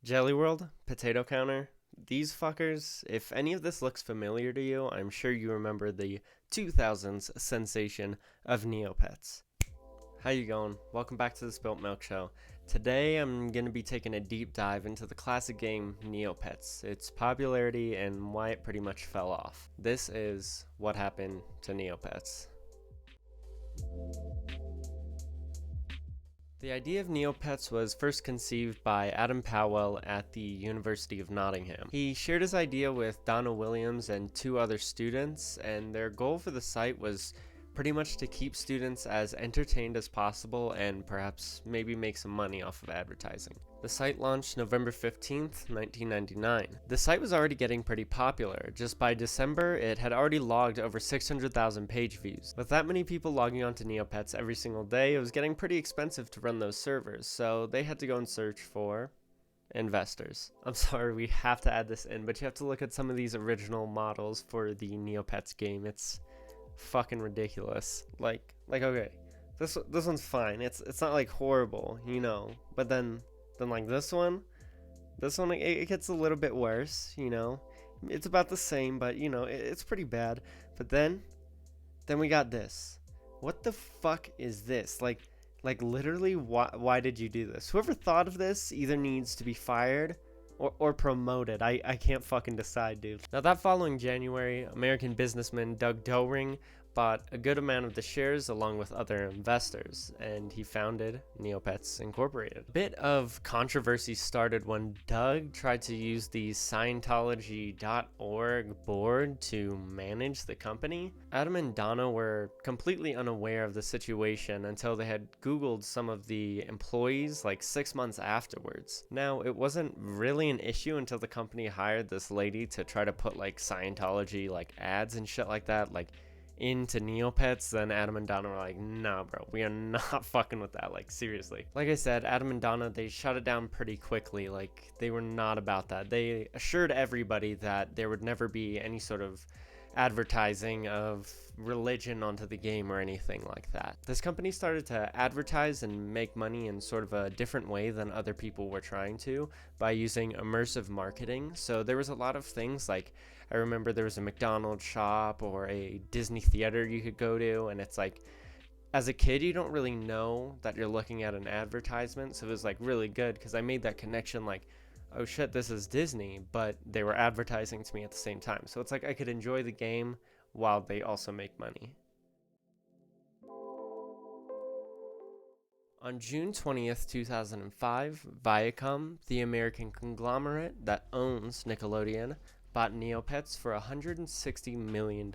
Jelly World, Potato Counter, these fuckers, if any of this looks familiar to you, I'm sure you remember the 2000s sensation of Neopets. How you going? Welcome back to the Spilt Milk Show. Today I'm going to be taking a deep dive into the classic game Neopets, its popularity, and why it pretty much fell off. This is what happened to Neopets. The idea of Neopets was first conceived by Adam Powell at the University of Nottingham. He shared his idea with Donna Williams and two other students, and their goal for the site was pretty much to keep students as entertained as possible and perhaps maybe make some money off of advertising. The site launched November 15th, 1999. The site was already getting pretty popular. Just by December, it had already logged over 600,000 page views. With that many people logging onto Neopets every single day, it was getting pretty expensive to run those servers, so they had to go and search for investors. I'm sorry, we have to add this in, but you have to look at some of these original models for the Neopets game. It's fucking ridiculous. Like okay, this one's fine. It's not like horrible, but then like this one it gets a little bit worse. It's about the same, but it's pretty bad. But then we got this. What the fuck is this? Like literally, why did you do this? Whoever thought of this either needs to be fired or promoted. I can't fucking decide, dude. Now, that following January, American businessman Doug Doering bought a good amount of the shares along with other investors, and he founded Neopets Incorporated. A bit of controversy started when Doug tried to use the Scientology.org board to manage the company. Adam and Donna were completely unaware of the situation until they had Googled some of the employees like 6 months afterwards. Now, it wasn't really an issue until the company hired this lady to try to put like Scientology like ads and shit like that like into Neopets. Then Adam and Donna were like, nah bro, we are not fucking with that, like seriously. Like I said, Adam and Donna, they shut it down pretty quickly. Like they were not about that. They assured everybody that there would never be any sort of advertising of religion onto the game or anything like that. This company started to advertise and make money in sort of a different way than other people were trying to, by using immersive marketing. So there was a lot of things like, I remember there was a McDonald's shop or a Disney theater you could go to, and it's like, as a kid, you don't really know that you're looking at an advertisement, so it was like really good because I made that connection like, oh shit, this is Disney, but they were advertising to me at the same time. So it's like I could enjoy the game while they also make money. On June 20th, 2005, Viacom, the American conglomerate that owns Nickelodeon, bought Neopets for $160 million.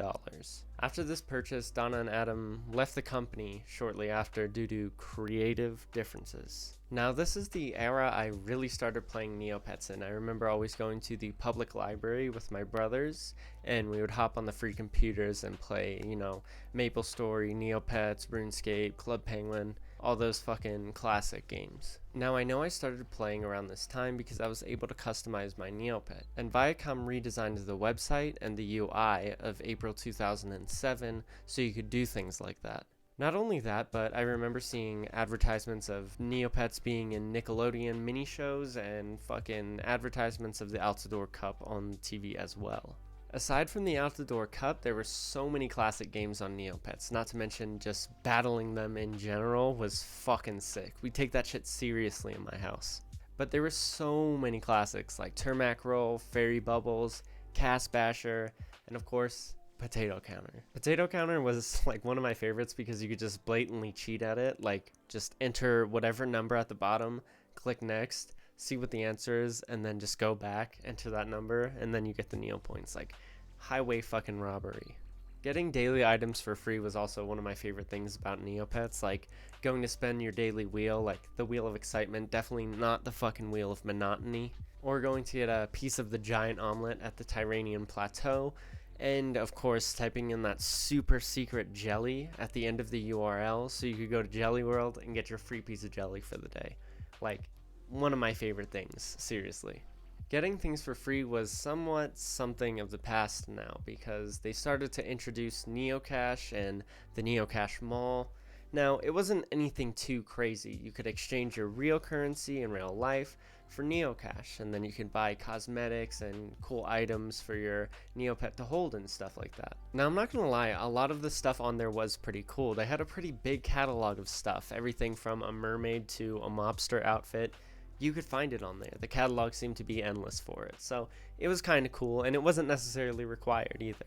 After this purchase, Donna and Adam left the company shortly after due to creative differences. Now, this is the era I really started playing Neopets in. I remember always going to the public library with my brothers, and we would hop on the free computers and play, MapleStory, Neopets, RuneScape, Club Penguin, all those fucking classic games. Now, I know I started playing around this time because I was able to customize my Neopet, and Viacom redesigned the website and the UI of April 2007 so you could do things like that. Not only that, but I remember seeing advertisements of Neopets being in Nickelodeon mini shows and fucking advertisements of the Altador Cup on the TV as well. Aside from the Altador Cup, there were so many classic games on Neopets, not to mention just battling them in general was fucking sick. We take that shit seriously in my house. But there were so many classics like Termac Roll, Fairy Bubbles, Cast Basher, and of course, Potato Counter. Potato Counter was like one of my favorites because you could just blatantly cheat at it, like just enter whatever number at the bottom, click next, see what the answer is, and then just go back, enter that number, and then you get the Neo points. Like highway fucking robbery. Getting daily items for free was also one of my favorite things about Neopets, like going to spend your daily wheel, like the Wheel of Excitement, definitely not the fucking Wheel of Monotony, or going to get a piece of the giant omelet at the Tyranian Plateau, and of course typing in that super secret jelly at the end of the URL so you could go to Jelly World and get your free piece of jelly for the day. Like, one of my favorite things, seriously. Getting things for free was somewhat something of the past now because they started to introduce Neocash and the Neocash Mall. Now, it wasn't anything too crazy. You could exchange your real currency in real life, for Neocash, and then you can buy cosmetics and cool items for your Neopet to hold and stuff like that. Now, I'm not gonna lie, a lot of the stuff on there was pretty cool. They had a pretty big catalog of stuff, everything from a mermaid to a mobster outfit. You could find it on there. The catalog seemed to be endless for it, so it was kind of cool, and it wasn't necessarily required either.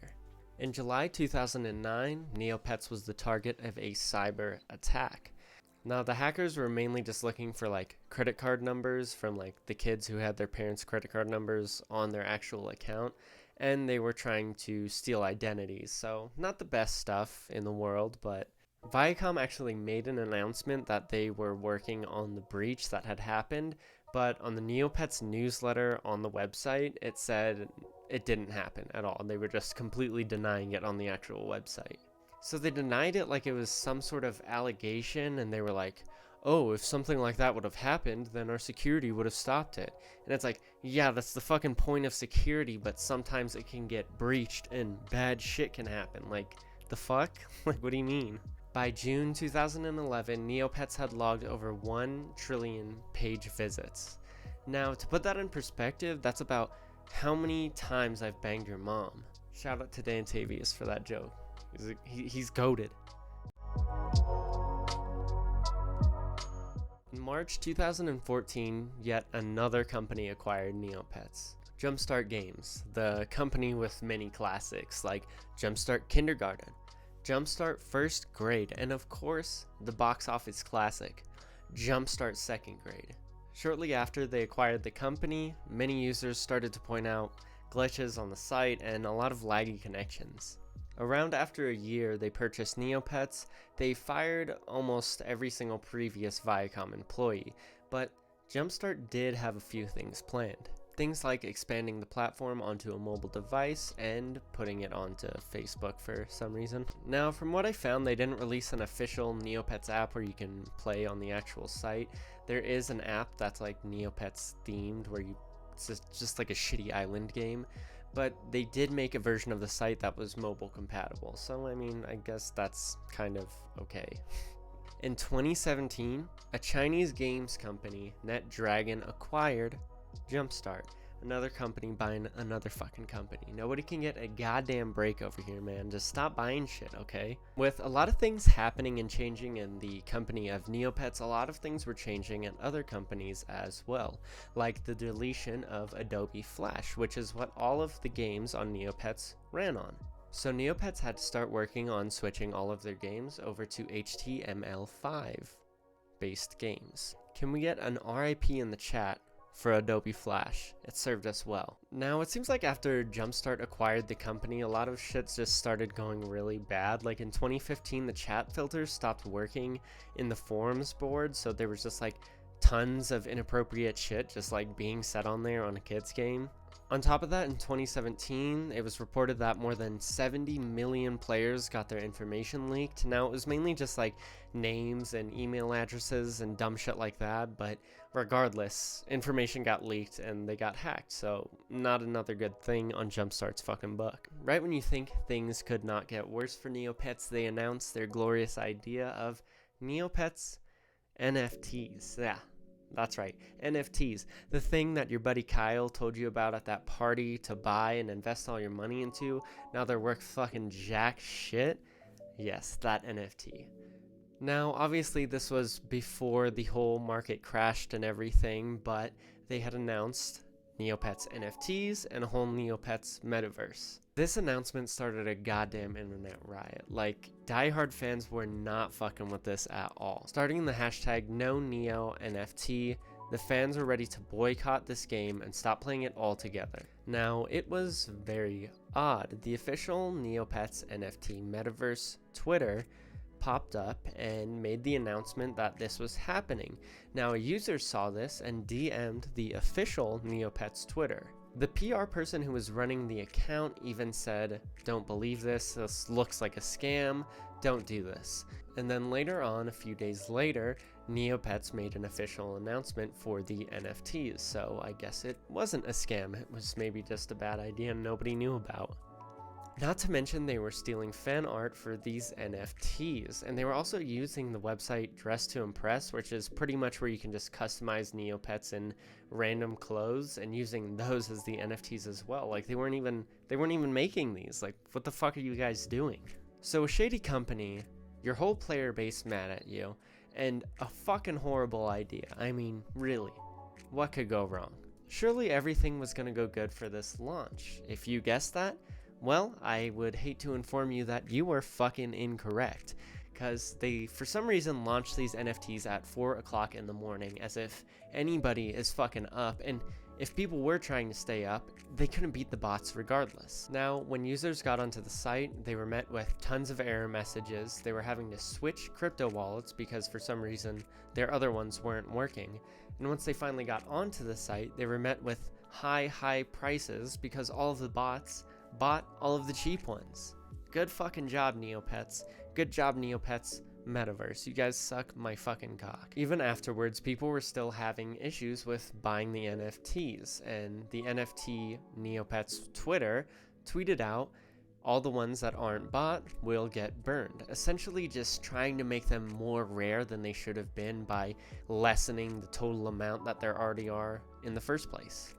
In July 2009, Neopets was the target of a cyber attack. Now, the hackers were mainly just looking for like credit card numbers from like the kids who had their parents' credit card numbers on their actual account, and they were trying to steal identities. So, not the best stuff in the world, but Viacom actually made an announcement that they were working on the breach that had happened, but on the Neopets newsletter on the website, it said it didn't happen at all. They were just completely denying it on the actual website. So they denied it like it was some sort of allegation, and they were like, oh, if something like that would have happened, then our security would have stopped it. And it's like, yeah, that's the fucking point of security, but sometimes it can get breached and bad shit can happen. Like, the fuck? Like, what do you mean? By June 2011, Neopets had logged over 1 trillion page visits. Now, to put that in perspective, that's about how many times I've banged your mom. Shout out to Dan Tavius for that joke. He's goated. In March 2014, yet another company acquired Neopets. Jumpstart Games, the company with many classics like Jumpstart Kindergarten, Jumpstart First Grade, and of course, the box office classic, Jumpstart Second Grade. Shortly after they acquired the company, many users started to point out glitches on the site and a lot of laggy connections. Around after a year they purchased Neopets, they fired almost every single previous Viacom employee, but Jumpstart did have a few things planned. Things like expanding the platform onto a mobile device and putting it onto Facebook for some reason. Now, from what I found, they didn't release an official Neopets app where you can play on the actual site. There is an app that's like Neopets themed where it's just like a shitty island game. But they did make a version of the site that was mobile compatible, so I mean, I guess that's kind of okay. In 2017, a Chinese games company, NetDragon, acquired Jumpstart, another company buying another fucking company. Nobody can get a goddamn break over here, man. Just stop buying shit, okay? With a lot of things happening and changing in the company of Neopets, a lot of things were changing at other companies as well, like the deletion of Adobe Flash, which is what all of the games on Neopets ran on. So Neopets had to start working on switching all of their games over to HTML5 based games. Can we get an RIP in the chat for Adobe Flash? It served us well. Now, it seems like after Jumpstart acquired the company, a lot of shit just started going really bad. Like in 2015, the chat filters stopped working in the forums board, so there was just like tons of inappropriate shit just like being said on there on a kid's game. On top of that, in 2017, it was reported that more than 70 million players got their information leaked. Now, it was mainly just like names and email addresses and dumb shit like that, but regardless, information got leaked and they got hacked, so not another good thing on Jumpstart's fucking book. Right when you think things could not get worse for Neopets, they announced their glorious idea of Neopets NFTs. Yeah. That's right, NFTs, the thing that your buddy Kyle told you about at that party to buy and invest all your money into. Now they're worth fucking jack shit. Yes, that NFT. Now, obviously this was before the whole market crashed and everything, but they had announced Neopets NFTs and a whole Neopets metaverse. This announcement started a goddamn internet riot. Like, diehard fans were not fucking with this at all. Starting the hashtag #NoNeoNFT, the fans were ready to boycott this game and stop playing it altogether. Now, it was very odd. The official Neopets NFT metaverse Twitter popped up and made the announcement that this was happening. Now, a user saw this and DM'd the official Neopets Twitter. The PR person who was running the account even said, "Don't believe this looks like a scam, don't do this." And then later on, a few days later, Neopets made an official announcement for the NFTs, so I guess it wasn't a scam, it was maybe just a bad idea nobody knew about. Not to mention they were stealing fan art for these NFTs, and they were also using the website Dress to Impress, which is pretty much where you can just customize Neopets in random clothes, and using those as the NFTs as well. Like they weren't even making these. Like, what the fuck are you guys doing? So a shady company, your whole player base mad at you, and a fucking horrible idea. I mean, really, what could go wrong? Surely everything was gonna go good for this launch. If you guessed that, well, I would hate to inform you that you were fucking incorrect, because they, for some reason, launched these NFTs at 4 o'clock in the morning, as if anybody is fucking up, and if people were trying to stay up, they couldn't beat the bots regardless. Now, when users got onto the site, they were met with tons of error messages. They were having to switch crypto wallets because for some reason their other ones weren't working. And once they finally got onto the site, they were met with high prices because all of the bots bought all of the cheap ones. Good fucking job, Neopets. Good job, Neopets Metaverse. You guys suck my fucking cock. Even afterwards, people were still having issues with buying the NFTs, and the NFT Neopets Twitter tweeted out, all the ones that aren't bought will get burned, essentially just trying to make them more rare than they should have been by lessening the total amount that there already are in the first place.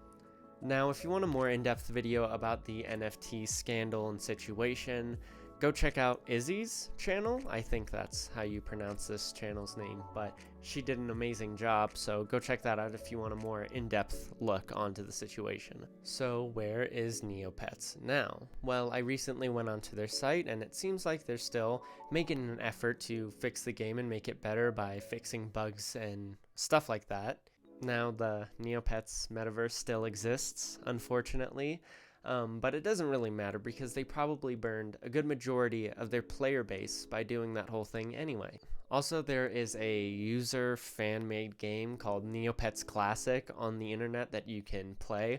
Now, if you want a more in-depth video about the NFT scandal and situation, go check out Izzy's channel. I think that's how you pronounce this channel's name, but she did an amazing job, so go check that out if you want a more in-depth look onto the situation. So where is Neopets now? Well, I recently went onto their site, and it seems like they're still making an effort to fix the game and make it better by fixing bugs and stuff like that. Now, the Neopets metaverse still exists, unfortunately, but it doesn't really matter because they probably burned a good majority of their player base by doing that whole thing anyway. Also, there is a user fan-made game called Neopets Classic on the internet that you can play,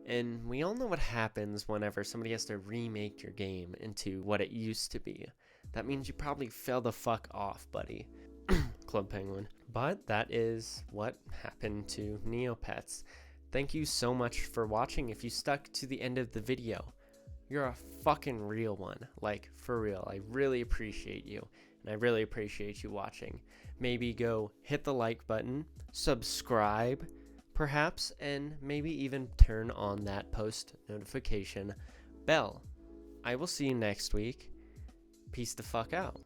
and we all know what happens whenever somebody has to remake your game into what it used to be. That means you probably fell the fuck off, buddy. Club Penguin. But that is what happened to Neopets. Thank you so much for watching. If you stuck to the end of the video, you're a fucking real one. Like, for real. I really appreciate you, and I really appreciate you watching. Maybe go hit the like button, subscribe, perhaps, and maybe even turn on that post notification bell. I will see you next week. Peace the fuck out.